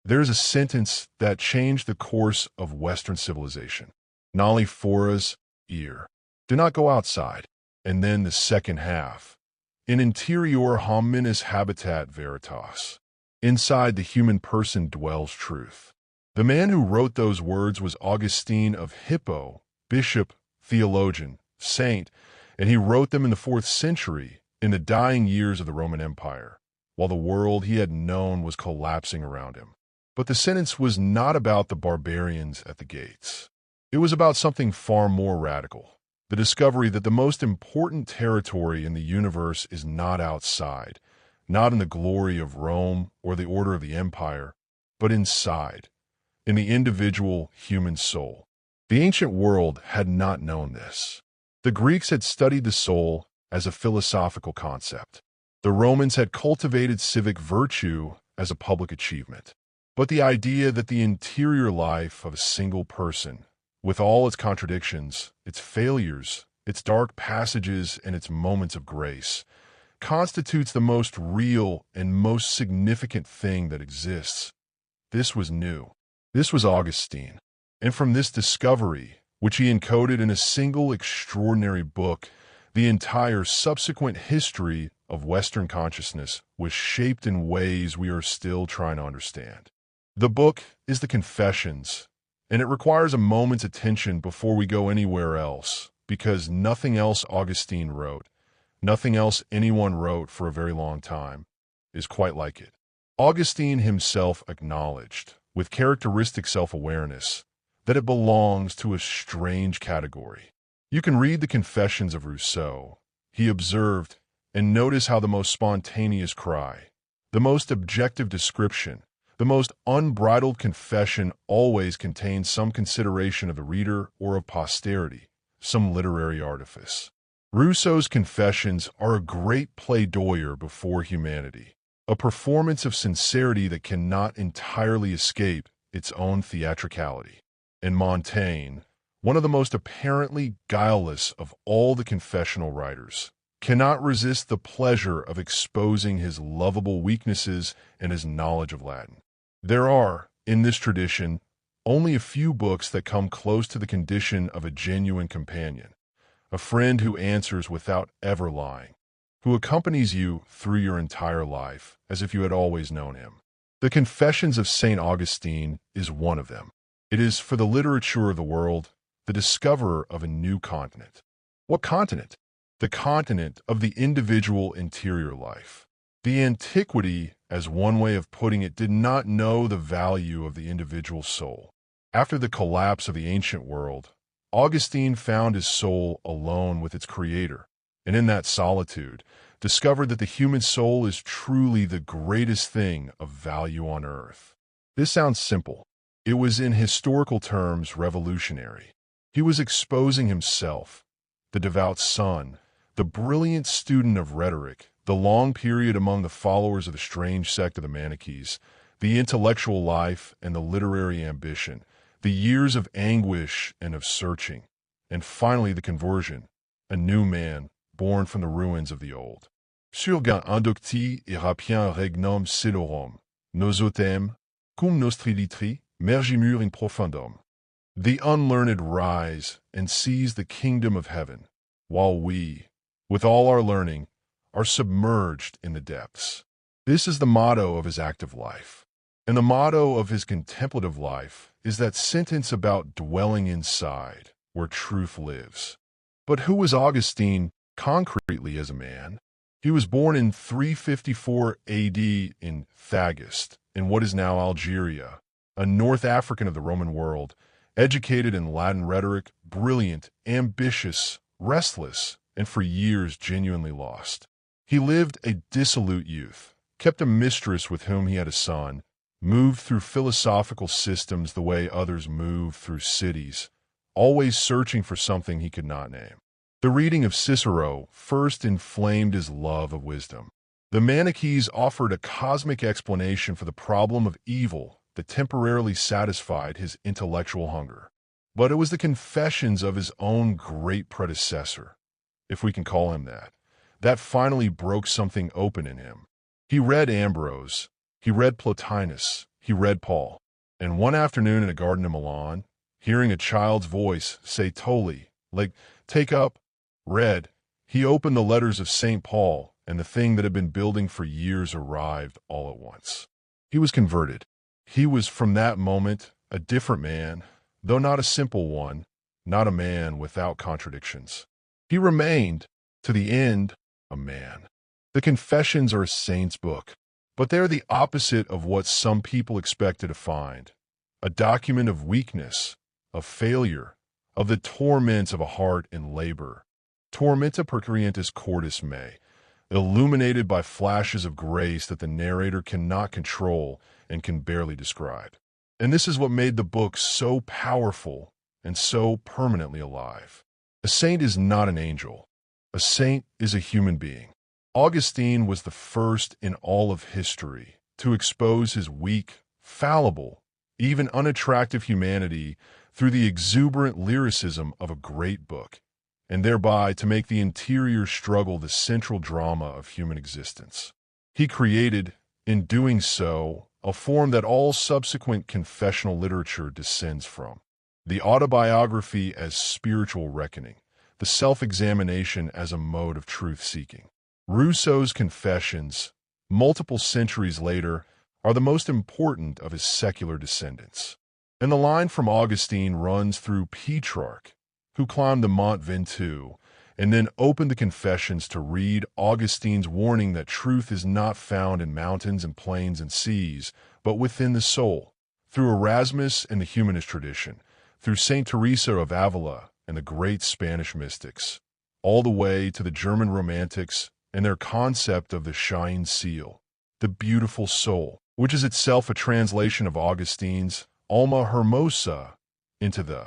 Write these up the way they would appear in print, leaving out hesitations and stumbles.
There's a sentence that changed the course of Western civilization. Noli foras ear. Do not go outside. And then the second half. In interior hominis habitat veritas. Inside the human person dwells truth. The man who wrote those words was Augustine of Hippo, bishop, theologian, saint, and he wrote them in the 4th century, in the dying years of the Roman Empire, while the world he had known was collapsing around him. But the sentence was not about the barbarians at the gates. It was about something far more radical, the discovery that the most important territory in the universe is not outside, not in the glory of Rome or the order of the empire, but inside, in the individual human soul. The ancient world had not known this. The Greeks had studied the soul as a philosophical concept. The Romans had cultivated civic virtue as a public achievement. But the idea that the interior life of a single person, with all its contradictions, its failures, its dark passages, and its moments of grace, constitutes the most real and most significant thing that exists. This was new. This was Augustine. And from this discovery, which he encoded in a single extraordinary book, the entire subsequent history of Western consciousness was shaped in ways we are still trying to understand. The book is the Confessions, and it requires a moment's attention before we go anywhere else, because nothing else Augustine wrote, nothing else anyone wrote for a very long time, is quite like it. Augustine himself acknowledged, with characteristic self-awareness, that it belongs to a strange category. You can read the Confessions of Rousseau, he observed, and notice how the most spontaneous cry, the most objective description, the most unbridled confession always contains some consideration of the reader or of posterity, some literary artifice. Rousseau's Confessions are a great plaidoyer before humanity, a performance of sincerity that cannot entirely escape its own theatricality. And Montaigne, one of the most apparently guileless of all the confessional writers, cannot resist the pleasure of exposing his lovable weaknesses and his knowledge of Latin. There are, in this tradition, only a few books that come close to the condition of a genuine companion, a friend who answers without ever lying, who accompanies you through your entire life as if you had always known him. The Confessions of St. Augustine is one of them. It is, for the literature of the world, the discoverer of a new continent. What continent? The continent of the individual interior life. The antiquity, as one way of putting it, did not know the value of the individual soul. After the collapse of the ancient world, Augustine found his soul alone with its creator, and in that solitude, discovered that the human soul is truly the greatest thing of value on earth. This sounds simple. It was in historical terms revolutionary. He was exposing himself, the devout son, the brilliant student of rhetoric, the long period among the followers of the strange sect of the Manichees, the intellectual life and the literary ambition, the years of anguish and of searching, and finally the conversion, a new man born from the ruins of the old. Surgant inducti et rapien regnum celorum, nos autem, cum nostri litri, mergimur in profundum. The unlearned rise and seize the kingdom of heaven, while we, with all our learning, are submerged in the depths. This is the motto of his active life. And the motto of his contemplative life is that sentence about dwelling inside, where truth lives. But who was Augustine concretely as a man? He was born in 354 AD in Thagist, in what is now Algeria, a North African of the Roman world, educated in Latin rhetoric, brilliant, ambitious, restless, and for years genuinely lost. He lived a dissolute youth, kept a mistress with whom he had a son, moved through philosophical systems the way others move through cities, always searching for something he could not name. The reading of Cicero first inflamed his love of wisdom. The Manichees offered a cosmic explanation for the problem of evil that temporarily satisfied his intellectual hunger. But it was the confessions of his own great predecessor, if we can call him that finally broke something open in him. He read Ambrose, he read Plotinus, he read Paul. And one afternoon in a garden in Milan, hearing a child's voice say "Toli," like "take up," read, he opened the letters of St. Paul, and the thing that had been building for years arrived all at once. He was converted. He was, from that moment, a different man, though not a simple one, not a man without contradictions. He remained, to the end, a man. The Confessions are a saint's book, but they're the opposite of what some people expected to find. A document of weakness, of failure, of the torments of a heart in labor. Tormenta percurientis cordis mei, illuminated by flashes of grace that the narrator cannot control and can barely describe. And this is what made the book so powerful and so permanently alive. A saint is not an angel. A saint is a human being. Augustine was the first in all of history to expose his weak, fallible, even unattractive humanity through the exuberant lyricism of a great book, and thereby to make the interior struggle the central drama of human existence. He created, in doing so, a form that all subsequent confessional literature descends from. The autobiography as spiritual reckoning, the self-examination as a mode of truth-seeking. Rousseau's Confessions, multiple centuries later, are the most important of his secular descendants. And the line from Augustine runs through Petrarch, who climbed the Mont Ventoux, and then opened the Confessions to read Augustine's warning that truth is not found in mountains and plains and seas, but within the soul, through Erasmus and the humanist tradition, through Saint Teresa of Avila and the great Spanish mystics, all the way to the German Romantics and their concept of the Shine Seal, the beautiful soul, which is itself a translation of Augustine's Alma Hermosa into the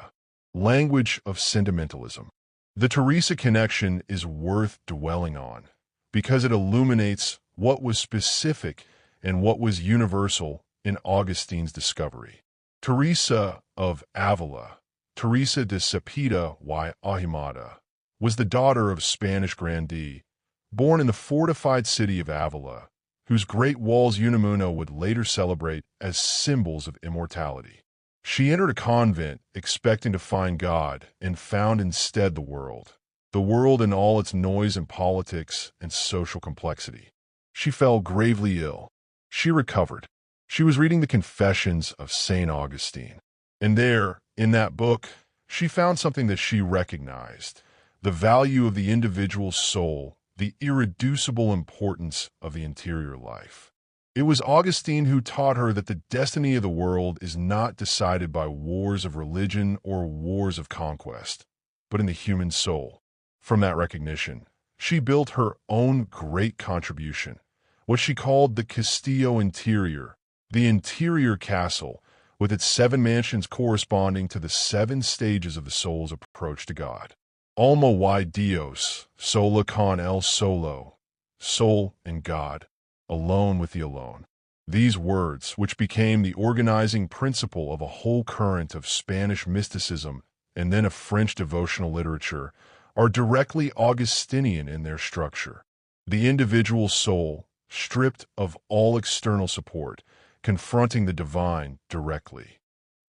language of sentimentalism. The Teresa connection is worth dwelling on because it illuminates what was specific and what was universal in Augustine's discovery. Teresa of Avila, Teresa de Cepeda y Ahumada, was the daughter of a Spanish grandee, born in the fortified city of Avila, whose great walls Unamuno would later celebrate as symbols of immortality. She entered a convent expecting to find God and found instead the world in all its noise and politics and social complexity. She fell gravely ill. She recovered. She was reading the Confessions of St. Augustine. And there, in that book, she found something that she recognized, the value of the individual soul, the irreducible importance of the interior life. It was Augustine who taught her that the destiny of the world is not decided by wars of religion or wars of conquest, but in the human soul. From that recognition, she built her own great contribution, what she called the Castillo Interior, the interior castle, with its 7 mansions corresponding to the 7 stages of the soul's approach to God. Alma y Dios, sola con el solo, soul and God, alone with the alone. These words, which became the organizing principle of a whole current of Spanish mysticism and then of French devotional literature, are directly Augustinian in their structure. The individual soul, stripped of all external support, confronting the divine directly.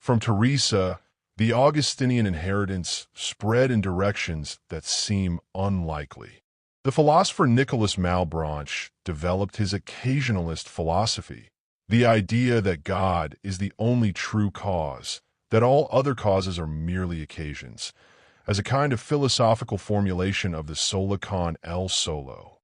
From Teresa, the Augustinian inheritance spread in directions that seem unlikely. The philosopher Nicolas Malebranche developed his occasionalist philosophy, the idea that God is the only true cause, that all other causes are merely occasions, as a kind of philosophical formulation of the sola con el solo.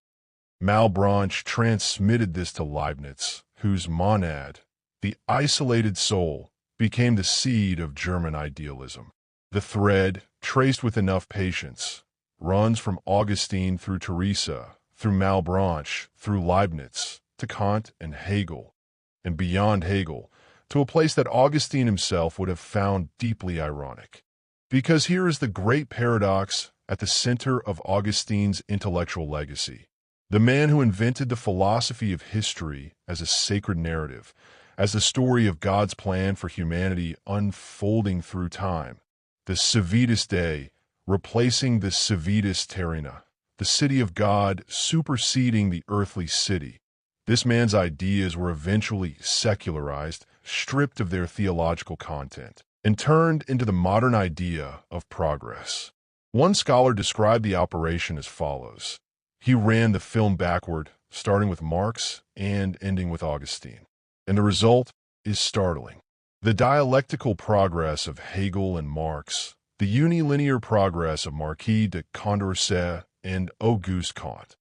Malebranche transmitted this to Leibniz, whose monad, the isolated soul, became the seed of German idealism. The thread, traced with enough patience, runs from Augustine through Teresa, through Malebranche, through Leibniz, to Kant and Hegel, and beyond Hegel, to a place that Augustine himself would have found deeply ironic. Because here is the great paradox at the center of Augustine's intellectual legacy. The man who invented the philosophy of history as a sacred narrative, as the story of God's plan for humanity unfolding through time, the Civitas Dei replacing the Civitas Terrena, the city of God superseding the earthly city. This man's ideas were eventually secularized, stripped of their theological content, and turned into the modern idea of progress. One scholar described the operation as follows. He ran the film backward, starting with Marx and ending with Augustine. And the result is startling. The dialectical progress of Hegel and Marx, the unilinear progress of Marquis de Condorcet and Auguste Comte.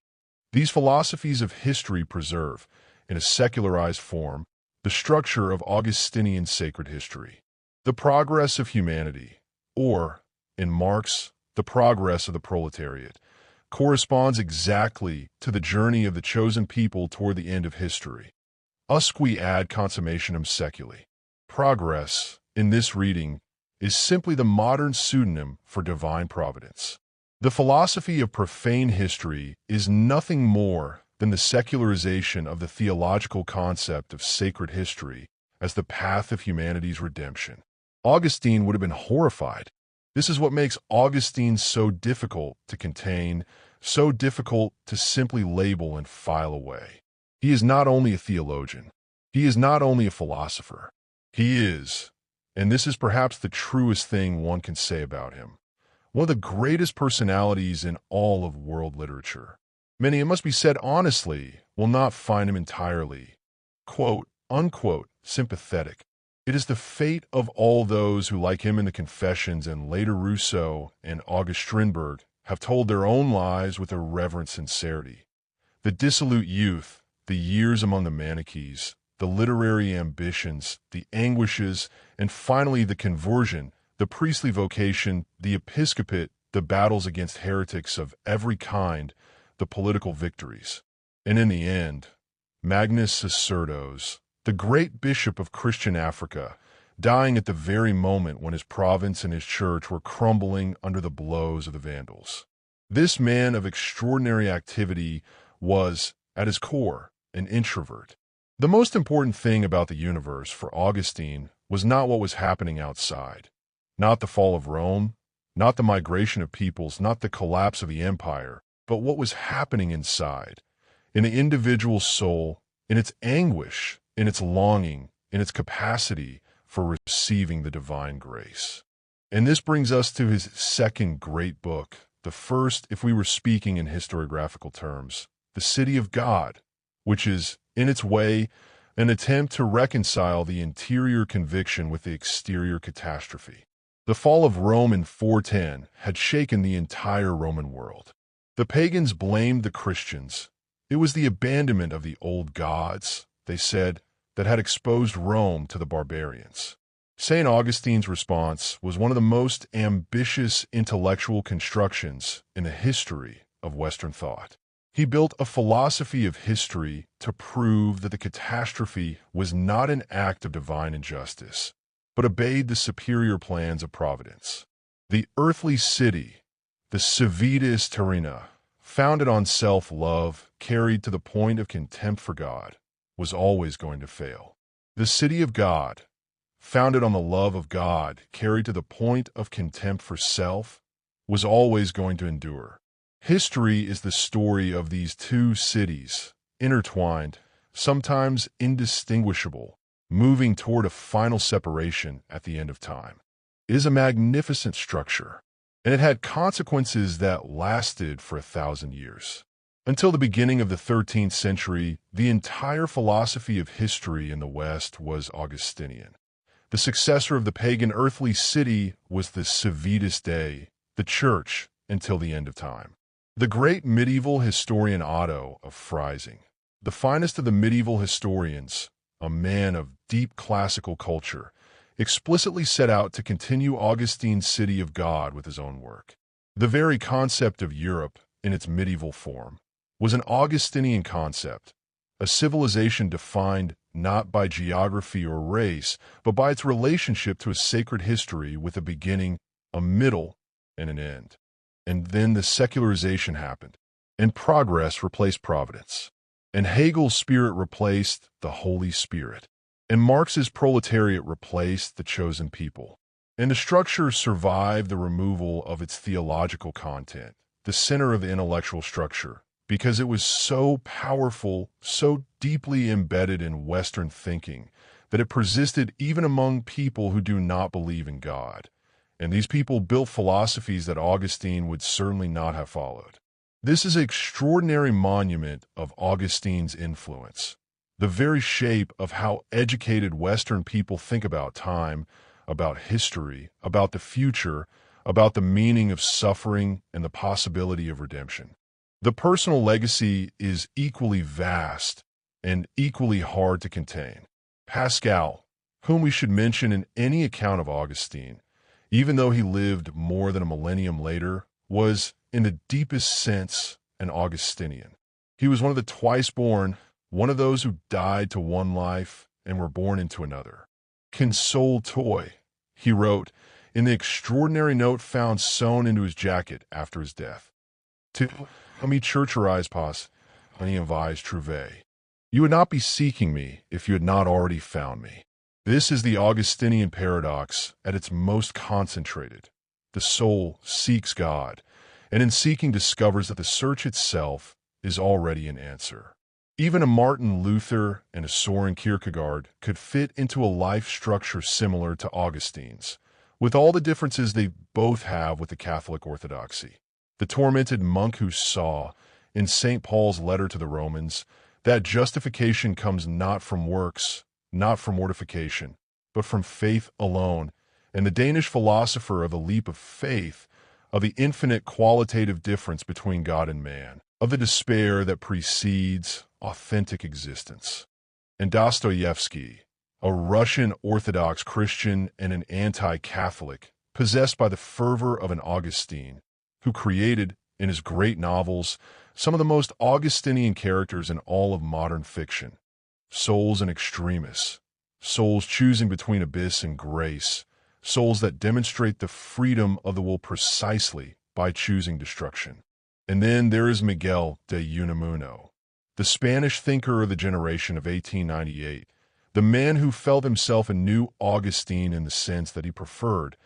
These philosophies of history preserve, in a secularized form, the structure of Augustinian sacred history. The progress of humanity, or, in Marx, the progress of the proletariat, corresponds exactly to the journey of the chosen people toward the end of history. Usque ad consummationem seculi. Progress, in this reading, is simply the modern pseudonym for divine providence. The philosophy of profane history is nothing more than the secularization of the theological concept of sacred history as the path of humanity's redemption. Augustine would have been horrified. This is what makes Augustine so difficult to contain, so difficult to simply label and file away. He is not only a theologian, he is not only a philosopher, he is, and this is perhaps the truest thing one can say about him, one of the greatest personalities in all of world literature. Many, it must be said honestly, will not find him entirely, quote, unquote, sympathetic. It is the fate of all those who, like him in the Confessions and later Rousseau and August Strindberg, have told their own lives with irreverent sincerity. The dissolute youth, the years among the Manichees, the literary ambitions, the anguishes, and finally the conversion, the priestly vocation, the episcopate, the battles against heretics of every kind, the political victories. And in the end, Magnus Sacerdos, the great bishop of Christian Africa, dying at the very moment when his province and his church were crumbling under the blows of the Vandals. This man of extraordinary activity was, at his core, an introvert. The most important thing about the universe for Augustine was not what was happening outside, not the fall of Rome, not the migration of peoples, not the collapse of the empire, but what was happening inside, in the individual soul, in its anguish, in its longing, in its capacity for receiving the divine grace. And this brings us to his second great book, the first, if we were speaking in historiographical terms, The City of God, which is, in its way, an attempt to reconcile the interior conviction with the exterior catastrophe. The fall of Rome in 410 had shaken the entire Roman world. The pagans blamed the Christians. It was the abandonment of the old gods, they said, that had exposed Rome to the barbarians. St. Augustine's response was one of the most ambitious intellectual constructions in the history of Western thought. He built a philosophy of history to prove that the catastrophe was not an act of divine injustice, but obeyed the superior plans of providence. The earthly city, the civitas terrena, founded on self-love, carried to the point of contempt for God, was always going to fail. The city of God, founded on the love of God, carried to the point of contempt for self, was always going to endure. History is the story of these two cities, intertwined, sometimes indistinguishable, moving toward a final separation at the end of time. It is a magnificent structure, and it had consequences that lasted for 1,000 years. Until the beginning of the 13th century, the entire philosophy of history in the West was Augustinian. The successor of the pagan earthly city was the Civitas Dei, the church, until the end of time. The great medieval historian Otto of Freising, the finest of the medieval historians, a man of deep classical culture, explicitly set out to continue Augustine's City of God with his own work. The very concept of Europe, in its medieval form, was an Augustinian concept, a civilization defined not by geography or race, but by its relationship to a sacred history with a beginning, a middle, and an end. And then the secularization happened, and progress replaced providence, and Hegel's spirit replaced the Holy Spirit, and Marx's proletariat replaced the chosen people. And the structure survived the removal of its theological content, the center of the intellectual structure, because it was so powerful, so deeply embedded in Western thinking, that it persisted even among people who do not believe in God. And these people built philosophies that Augustine would certainly not have followed. This is an extraordinary monument of Augustine's influence, the very shape of how educated Western people think about time, about history, about the future, about the meaning of suffering and the possibility of redemption. The personal legacy is equally vast and equally hard to contain. Pascal, whom we should mention in any account of Augustine, even though he lived more than a millennium later, was, in the deepest sense, an Augustinian. He was one of the twice born, one of those who died to one life and were born into another. Console toi, he wrote in the extraordinary note found sewn into his jacket after his death. To me churcherise pas, honey envise trouve. You would not be seeking me if you had not already found me. This is the Augustinian paradox at its most concentrated. The soul seeks God, and in seeking discovers that the search itself is already an answer. Even a Martin Luther and a Soren Kierkegaard could fit into a life structure similar to Augustine's, with all the differences they both have with the Catholic Orthodoxy. The tormented monk who saw, in St. Paul's letter to the Romans, that justification comes not from works, not from mortification, but from faith alone, and the Danish philosopher of the leap of faith, of the infinite qualitative difference between God and man, of the despair that precedes authentic existence. And Dostoevsky, a Russian Orthodox Christian and an anti-Catholic, possessed by the fervor of an Augustine, who created, in his great novels, some of the most Augustinian characters in all of modern fiction. Souls in extremis, souls choosing between abyss and grace, souls that demonstrate the freedom of the will precisely by choosing destruction. And then there is Miguel de Unamuno, the Spanish thinker of the generation of 1898, the man who felt himself a new Augustine in the sense that he preferred,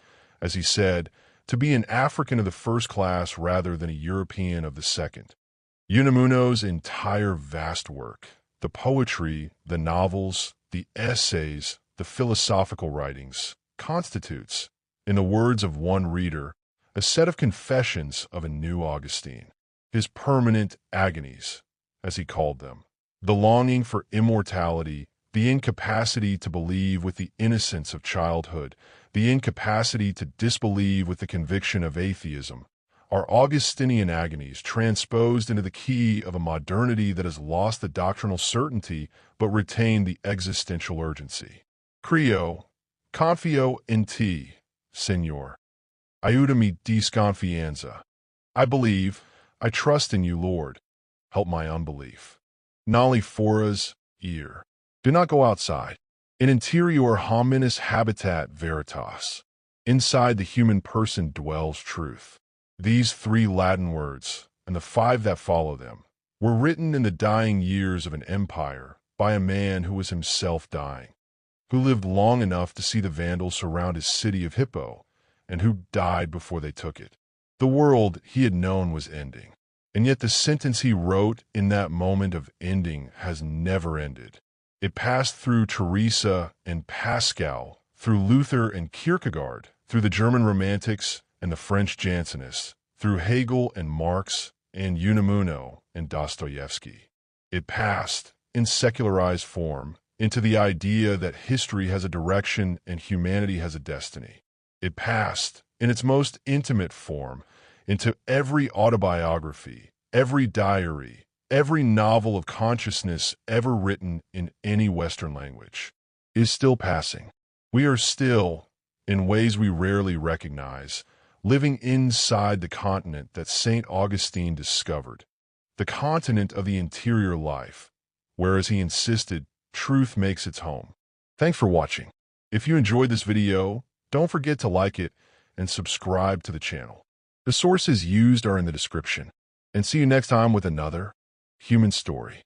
as he said, to be an African of the first class rather than a European of the second. Unamuno's entire vast work, the poetry, the novels, the essays, the philosophical writings, constitutes, in the words of one reader, a set of confessions of a new Augustine. His permanent agonies, as he called them, the longing for immortality, the incapacity to believe with the innocence of childhood, the incapacity to disbelieve with the conviction of atheism, are Augustinian agonies transposed into the key of a modernity that has lost the doctrinal certainty but retained the existential urgency. Creo, confio in te, Signor. Aiutami di sconfianza. I believe, I trust in you, Lord. Help my unbelief. Nolli foras, ear. Do not go outside. In interior hominis habitat veritas. Inside the human person dwells truth. These 3 Latin words, and the 5 that follow them, were written in the dying years of an empire by a man who was himself dying, who lived long enough to see the Vandals surround his city of Hippo, and who died before they took it. The world he had known was ending, and yet the sentence he wrote in that moment of ending has never ended. It passed through Teresa and Pascal, through Luther and Kierkegaard, through the German Romantics and the French Jansenists, through Hegel and Marx and Unamuno and Dostoevsky. It passed, in secularized form, into the idea that history has a direction and humanity has a destiny. It passed, in its most intimate form, into every autobiography, every diary, every novel of consciousness ever written in any Western language. It is still passing. We are still, in ways we rarely recognize, living inside the continent that St. Augustine discovered, the continent of the interior life, where, as he insisted, truth makes its home. Thanks for watching. If you enjoyed this video, don't forget to like it and subscribe to the channel. The sources used are in the description. And see you next time with another human story.